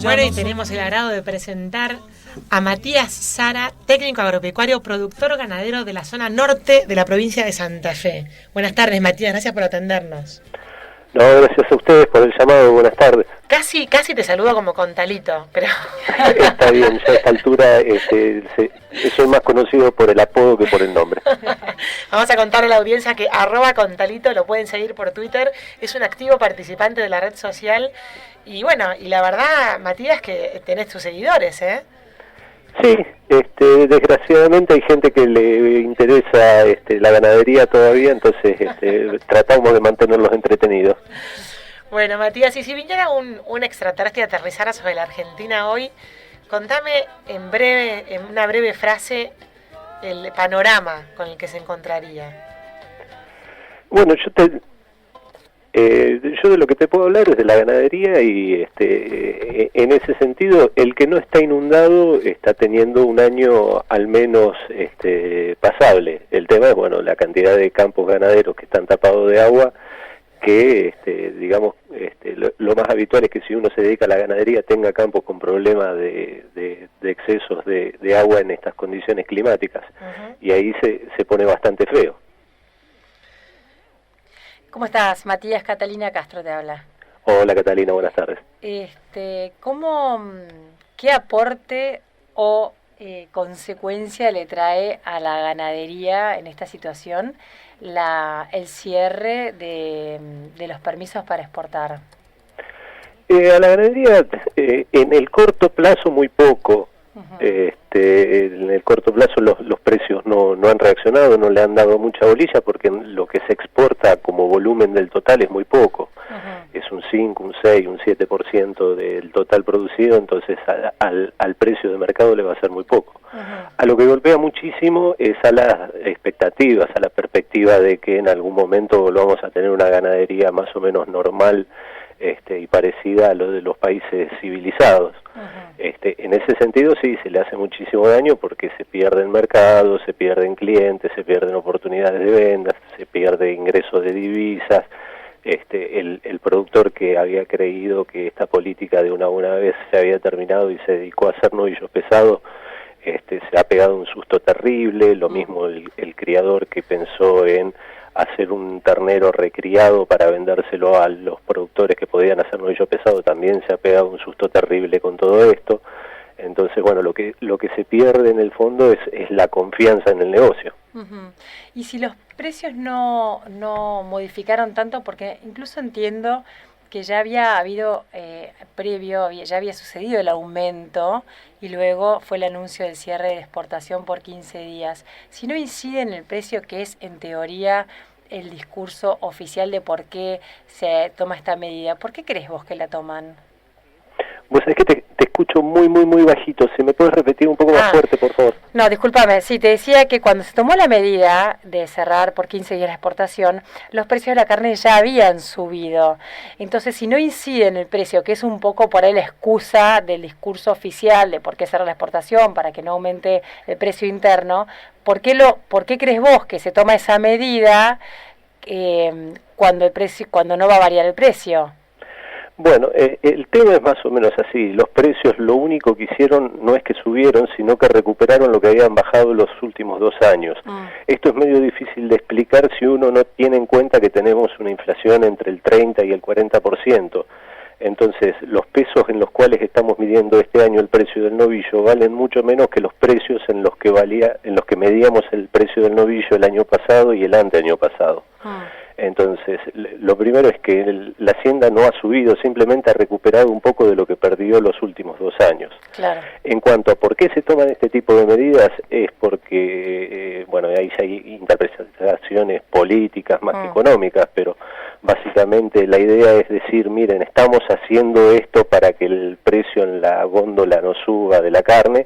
Bueno, y tenemos el agrado de presentar a Matías Sara, técnico agropecuario, productor ganadero de la zona norte de la provincia de Santa Fe. Buenas tardes, Matías, gracias por atendernos. No, gracias a ustedes por el llamado, buenas tardes. Casi te saludo como con Talito, pero... Está bien, ya a esta altura soy más conocido por el apodo que por el nombre. Vamos a contarle a la audiencia que @contalito lo pueden seguir por Twitter, es un activo participante de la red social y bueno, y la verdad, Matías, que tenés tus seguidores, ¿eh? Sí, desgraciadamente hay gente que le interesa la ganadería todavía, entonces tratamos de mantenerlos entretenidos. Bueno, Matías, y si viniera un extraterrestre a aterrizar sobre la Argentina hoy, contame en una breve frase, el panorama con el que se encontraría. Bueno, yo de lo que te puedo hablar es de la ganadería y en ese sentido el que no está inundado está teniendo un año al menos pasable. El tema es bueno la cantidad de campos ganaderos que están tapados de agua, que digamos lo más habitual es que si uno se dedica a la ganadería tenga campos con problemas de excesos de agua en estas condiciones climáticas. Uh-huh. Y ahí se pone bastante feo. ¿Cómo estás? Matías, Catalina Castro te habla. Hola Catalina, buenas tardes. ¿Qué aporte o consecuencia le trae a la ganadería en esta situación el cierre de los permisos para exportar? A la ganadería en el corto plazo muy poco. Uh-huh. En el corto plazo los precios no han reaccionado, no le han dado mucha bolilla porque lo que se exporta como volumen del total es muy poco. Uh-huh. Es un 5, un 6, un 7% del total producido, entonces al precio de mercado le va a ser muy poco. Uh-huh. A lo que golpea muchísimo es a las expectativas, a la perspectiva de que en algún momento volvamos a tener una ganadería más o menos normal y parecida a lo de los países civilizados. Uh-huh. En ese sentido sí, se le hace muchísimo daño porque se pierden mercados, se pierden clientes, se pierden oportunidades de ventas, se pierde ingreso de divisas. El productor que había creído que esta política de una buena vez se había terminado y se dedicó a hacer novillos pesados, se ha pegado un susto terrible. Lo mismo el criador que pensó en hacer un ternero recriado para vendérselo a los productores que podían hacer novillo pesado, también se ha pegado un susto terrible con todo esto. Entonces, bueno, lo que se pierde en el fondo es la confianza en el negocio. Uh-huh. Y si los precios no modificaron tanto, porque incluso entiendo que ya había habido ya había sucedido el aumento y luego fue el anuncio del cierre de exportación por 15 días. Si no incide en el precio, que es en teoría el discurso oficial de por qué se toma esta medida, ¿por qué crees vos que la toman? Vos sabés que te escucho muy, muy, muy bajito. ¿Se me puede repetir un poco más fuerte, por favor? No, discúlpame. Sí, te decía que cuando se tomó la medida de cerrar por 15 días la exportación, los precios de la carne ya habían subido. Entonces, si no incide en el precio, que es un poco por ahí la excusa del discurso oficial de por qué cerrar la exportación, para que no aumente el precio interno, ¿por qué crees vos que se toma esa medida cuando no va a variar el precio? Bueno, el tema es más o menos así. Los precios lo único que hicieron no es que subieron, sino que recuperaron lo que habían bajado los últimos 2 años. Esto es medio difícil de explicar si uno no tiene en cuenta que tenemos una inflación entre el 30 y el 40%. Entonces, los pesos en los cuales estamos midiendo este año el precio del novillo valen mucho menos que los precios en los que medíamos el precio del novillo el año pasado y el anteaño pasado. Entonces, lo primero es que la hacienda no ha subido, simplemente ha recuperado un poco de lo que perdió los últimos 2 años. Claro. En cuanto a por qué se toman este tipo de medidas, es porque, ahí hay interpretaciones políticas más que económicas, pero básicamente la idea es decir, miren, estamos haciendo esto para que el precio en la góndola no suba de la carne,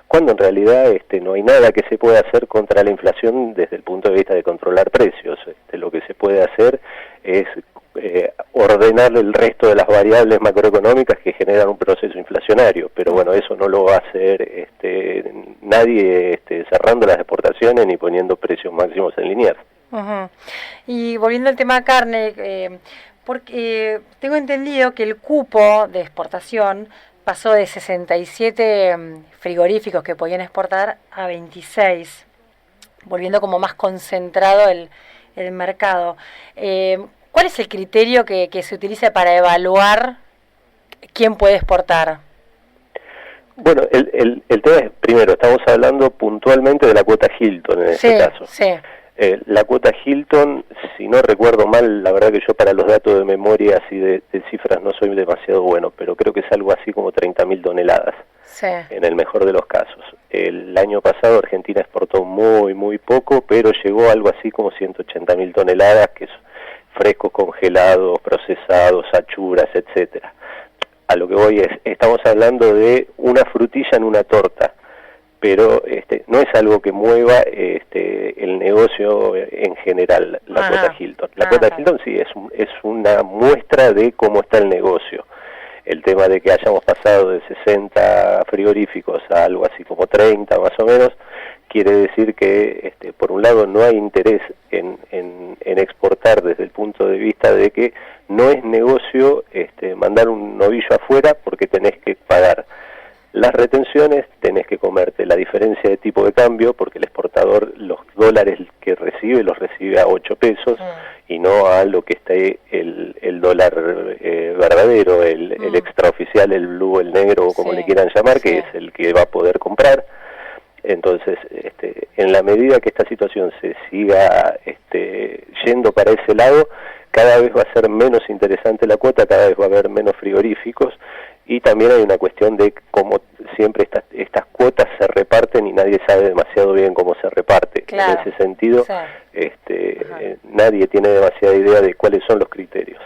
cuando en realidad no hay nada que se pueda hacer contra la inflación desde el punto de vista de controlar precios. Lo que se puede hacer es ordenar el resto de las variables macroeconómicas que generan un proceso inflacionario, pero bueno, eso no lo va a hacer nadie cerrando las exportaciones ni poniendo precios máximos en lineal. Uh-huh. Y volviendo al tema carne, porque tengo entendido que el cupo de exportación pasó de 67 frigoríficos que podían exportar a 26, volviendo como más concentrado el mercado. ¿Cuál es el criterio que se utiliza para evaluar quién puede exportar? Bueno, el tema es, primero, estamos hablando puntualmente de la cuota Hilton en este caso. Sí. La cuota Hilton, si no recuerdo mal, la verdad que yo para los datos de memoria así de cifras no soy demasiado bueno, pero creo que es algo así como 30.000 toneladas, en el mejor de los casos. El año pasado Argentina exportó muy poco, pero llegó a algo así como 180.000 toneladas, que es frescos, congelados, procesados, achuras, etcétera. A lo que voy es, estamos hablando de una frutilla en una torta, pero no es algo que mueva el negocio en general, la cuota Hilton. La cuota Hilton sí es una muestra de cómo está el negocio. El tema de que hayamos pasado de 60 frigoríficos a algo así como 30 más o menos, quiere decir que por un lado no hay interés en exportar desde el punto de vista de que no es negocio mandar un novillo afuera porque tenés que pagar las retenciones, tenés que comerte la diferencia de tipo de cambio porque el exportador los dólares que recibe los recibe a 8 pesos y no a lo que está el dólar verdadero, el extraoficial, el blue, el negro o como le quieran llamar, que es el que va a poder comprar. Entonces, en la medida que esta situación se siga yendo para ese lado, cada vez va a ser menos interesante la cuota, cada vez va a haber menos frigoríficos, y también hay una cuestión de cómo siempre estas cuotas se reparten y nadie sabe demasiado bien cómo se reparte. Claro. En ese sentido, nadie tiene demasiada idea de cuáles son los criterios.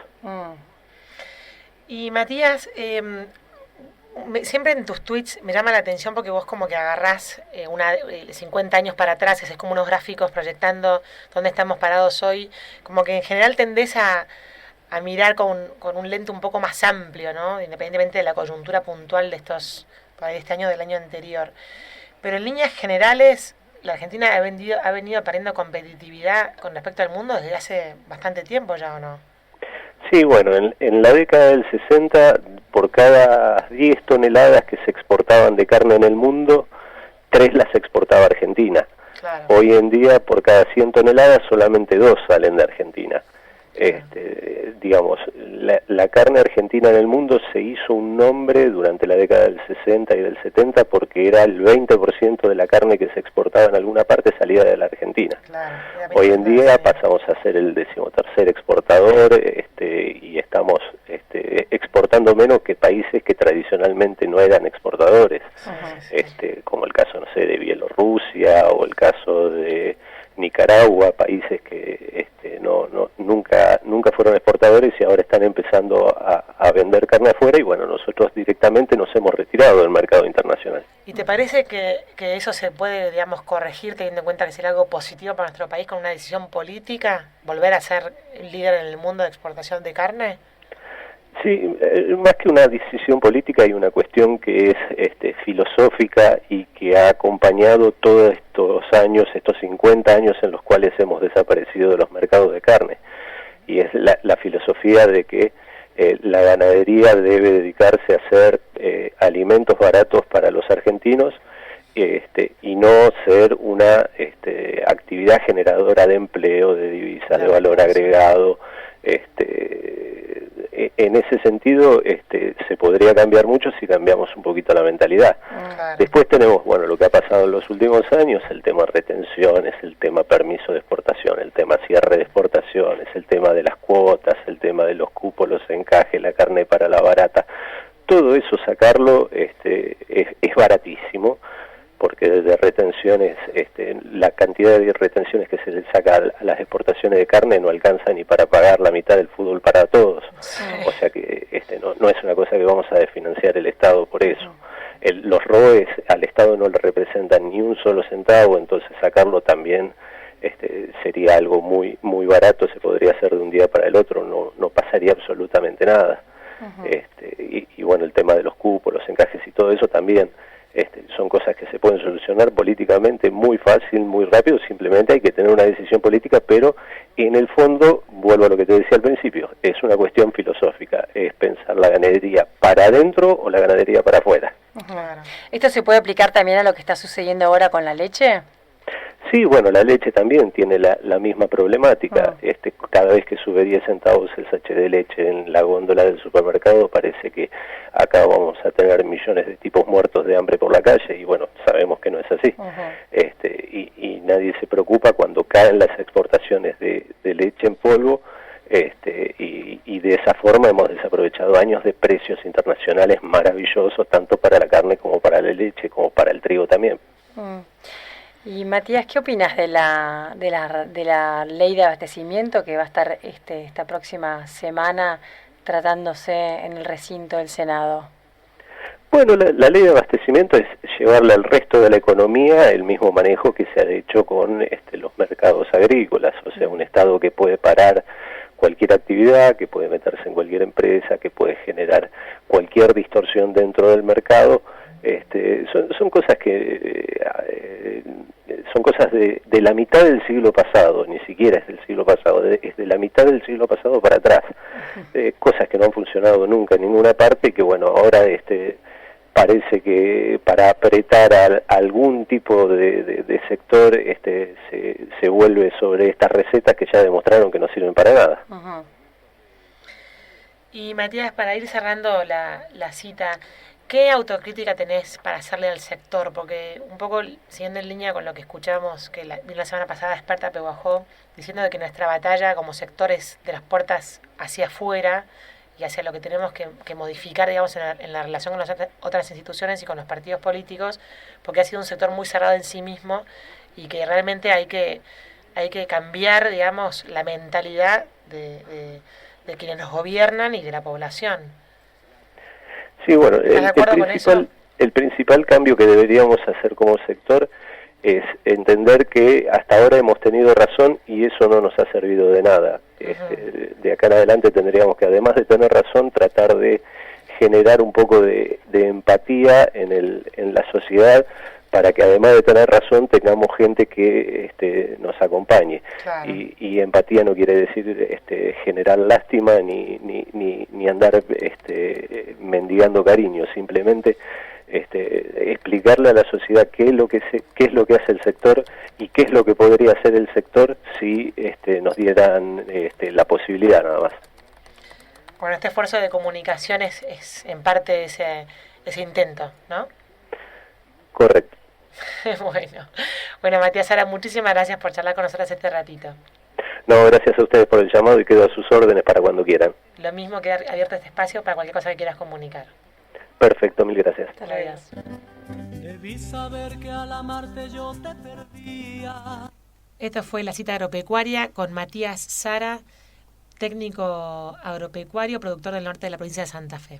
Y Matías, siempre en tus tweets me llama la atención porque vos como que agarrás 50 años para atrás, haces como unos gráficos proyectando dónde estamos parados hoy, como que en general tendés a mirar con un lente un poco más amplio, ¿no? Independientemente de la coyuntura puntual de este año o del año anterior. Pero en líneas generales, la Argentina ha venido perdiendo competitividad con respecto al mundo desde hace bastante tiempo ya, ¿o no? Sí, bueno, en la década del 60, por cada 10 toneladas que se exportaban de carne en el mundo, 3 las exportaba Argentina. Claro. Hoy en día, por cada 100 toneladas, solamente 2 salen de Argentina. Digamos, la carne argentina en el mundo se hizo un nombre durante la década del 60 y del 70 porque era el 20% de la carne que se exportaba en alguna parte salía de la Argentina. Claro, hoy en día pasamos a ser el 13º exportador y estamos exportando menos que países que tradicionalmente no eran exportadores, como el caso, no sé, de Bielorrusia o el caso de Nicaragua, países que nunca fueron exportadores y ahora están empezando a vender carne afuera, y bueno, nosotros directamente nos hemos retirado del mercado internacional. ¿Y te parece que eso se puede, digamos, corregir teniendo en cuenta que sería algo positivo para nuestro país con una decisión política, volver a ser el líder en el mundo de exportación de carne? Sí, más que una decisión política hay una cuestión que es filosófica y que ha acompañado todos estos años, estos 50 años en los cuales hemos desaparecido de los mercados de carne, y es la filosofía de que la ganadería debe dedicarse a hacer alimentos baratos para los argentinos y no ser una actividad generadora de empleo, de divisas, de valor agregado. En ese sentido se podría cambiar mucho si cambiamos un poquito la mentalidad. Después tenemos, bueno, lo que ha pasado en los últimos años, el tema retenciones, el tema permiso de exportación, el tema cierre de exportaciones, el tema de las cuotas, el tema de los cupos, los encajes, la carne para la barata. Todo eso sacarlo es baratísimo, porque desde retenciones, la cantidad de retenciones que se le saca a las exportaciones de carne no alcanza ni para pagar la mitad del fútbol para todos. O sea que no es una cosa que vamos a desfinanciar el Estado por eso. Los ROEs al Estado no le representan ni un solo centavo, entonces sacarlo también sería algo muy barato, se podría hacer de un día para el otro, no pasaría absolutamente nada. Y bueno, el tema de los cupos, los encajes y todo eso también Son cosas que se pueden solucionar políticamente muy fácil, muy rápido, simplemente hay que tener una decisión política, pero en el fondo, vuelvo a lo que te decía al principio, es una cuestión filosófica, es pensar la ganadería para adentro o la ganadería para afuera. Claro. ¿Esto se puede aplicar también a lo que está sucediendo ahora con la leche? Sí, bueno, la leche también tiene la misma problemática. Cada vez que sube 10 centavos el sachet de leche en la góndola del supermercado, parece que acá vamos a tener millones de tipos muertos de hambre por la calle, y bueno, sabemos que no es así. Y nadie se preocupa cuando caen las exportaciones de leche en polvo, y de esa forma hemos desaprovechado años de precios internacionales maravillosos, tanto para la carne como para la leche, como para el trigo también. Y Matías, ¿qué opinas de la ley de abastecimiento que va a estar esta próxima semana tratándose en el recinto del Senado? Bueno, la ley de abastecimiento es llevarle al resto de la economía el mismo manejo que se ha hecho con los mercados agrícolas, o sea, un Estado que puede parar cualquier actividad, que puede meterse en cualquier empresa, que puede generar cualquier distorsión dentro del mercado. Son cosas que son cosas de la mitad del siglo pasado, ni siquiera es del siglo pasado, es de la mitad del siglo pasado para atrás, cosas que no han funcionado nunca en ninguna parte, y que bueno, ahora parece que para apretar a algún tipo de sector se vuelve sobre estas recetas que ya demostraron que no sirven para nada. Y Matías, para ir cerrando la cita, ¿qué autocrítica tenés para hacerle al sector? Porque un poco siguiendo en línea con lo que escuchamos, que la semana pasada Experta Peguajó, diciendo de que nuestra batalla como sector es de las puertas hacia afuera y hacia lo que tenemos que modificar, digamos, en la relación con las otras instituciones y con los partidos políticos, porque ha sido un sector muy cerrado en sí mismo y que realmente hay que cambiar, digamos, la mentalidad de quienes nos gobiernan y de la población. Sí, bueno, el principal cambio que deberíamos hacer como sector es entender que hasta ahora hemos tenido razón y eso no nos ha servido de nada. De acá en adelante tendríamos que, además de tener razón, tratar de generar un poco de empatía en la sociedad, para que además de tener razón tengamos gente que nos acompañe. Claro. Y empatía no quiere decir generar lástima ni andar mendigando cariño, simplemente explicarle a la sociedad qué es lo que hace el sector y qué es lo que podría hacer el sector si nos dieran la posibilidad nada más. Bueno, este esfuerzo de comunicación es en parte ese intento, ¿no? Correcto. Bueno, Matías Sara, muchísimas gracias por charlar con nosotros este ratito. No, gracias a ustedes por el llamado y quedo a sus órdenes para cuando quieran. Lo mismo, queda abierto este espacio para cualquier cosa que quieras comunicar. Perfecto, mil gracias. Hasta luego. Debí saber que al amarte yo te perdía. Esto fue La Cita Agropecuaria con Matías Sara, técnico agropecuario, productor del norte de la provincia de Santa Fe.